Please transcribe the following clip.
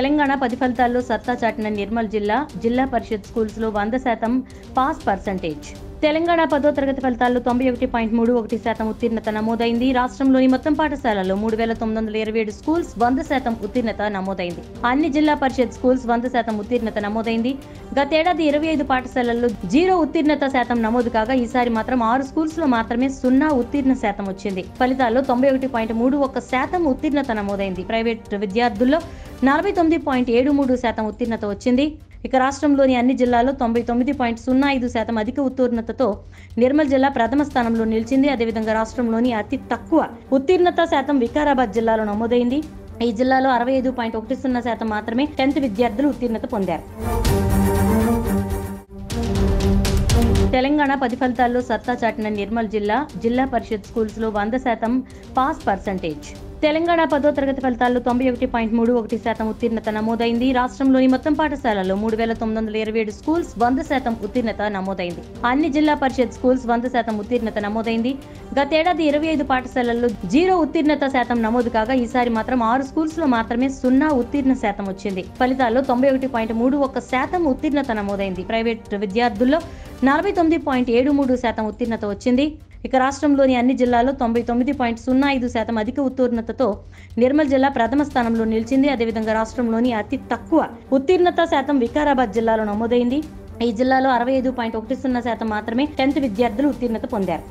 తెలంగాణ 10 ఫలితాల్లో సత్తా చాటిన నిర్మల్ జిల్లా పరిషత్ స్కూల్స్ లో 100% పాస్ పర్సెంటేజ్. తెలంగాణ 10వ తరగతి ఫలితాల్లో 91.31% ఉత్తీర్ణత నమోదైంది. రాష్ట్రంలోని మొత్తం పాఠశాలల్లో 3927 స్కూల్స్ 100% ఉత్తీర్ణత నమోదైంది. అన్ని జిల్లా పరిషత్ స్కూల్స్ 100% ఉత్తీర్ణత నమోదైంది. గతేడాది 25 పాఠశాలల్లో 0 ఉత్తీర్ణత శాతం నమోదు కాగా ఈసారి మాత్రం 6 స్కూల్స్ లో మాత్రమే 0 ఉత్తీర్ణ శాతం వచ్చింది. ఫలితాల్లో 91.31% ఉత్తీర్ణత నమోదైంది. ప్రైవేట్ విద్యార్థుల్లో 49.73% ఉత్తీర్ణత వచ్చింది. ఇక రాష్ట్రంలోని అన్ని జిల్లాల్లో 99.05% అధిక ఉత్తీర్ణతతో నిర్మల్ జిల్లా ప్రథమ స్థానంలో నిలిచింది. అదేవిధంగా రాష్ట్రంలోని అతి తక్కువ ఉత్తీర్ణత శాతం వికారాబాద్ జిల్లాలో నమోదైంది. ఈ జిల్లాలో 65.10% మాత్రమే 10th విద్యార్థులు ఉత్తీర్ణత పొందారు. తెలంగాణ 10 ఫలితాల్లో సత్తా చాటిన నిర్మల్ జిల్లా పరిషత్ స్కూల్స్ లో 100% పాస్ పర్సెంటేజ్. తెలంగాణ 10వ తరగతి ఫలితాల్లో 91.31% ఉత్తీర్ణత నమోదైంది. రాష్ట్రంలోని మొత్తం పాఠశాలల్లో 3927 స్కూల్స్ 100% ఉత్తీర్ణత నమోదైంది. అన్ని జిల్లా పరిషత్ స్కూల్స్ 100% ఉత్తీర్ణత నమోదైంది. గతేడాది 25 పాఠశాలల్లో 0 ఉత్తీర్ణత శాతం నమోదు కాగా ఈసారి మాత్రం 6 స్కూల్స్ లో మాత్రమే 0 ఉత్తీర్ణ శాతం వచ్చింది. ఫలితాల్లో 91.31% ఉత్తీర్ణత నమోదైంది. ప్రైవేట్ విద్యార్థుల్లో 49.73% ఉత్తీర్ణత వచ్చింది. ఇక రాష్ట్రంలోని అన్ని జిల్లాల్లో 99.05% అధిక ఉత్తీర్ణతతో నిర్మల్ జిల్లా ప్రథమ స్థానంలో నిలిచింది. అదేవిధంగా రాష్ట్రంలోని అతి తక్కువ ఉత్తీర్ణత శాతం వికారాబాద్ జిల్లాలో నమోదైంది. ఈ జిల్లాలో 65.10% మాత్రమే 10th విద్యార్థులు ఉత్తీర్ణత పొందారు.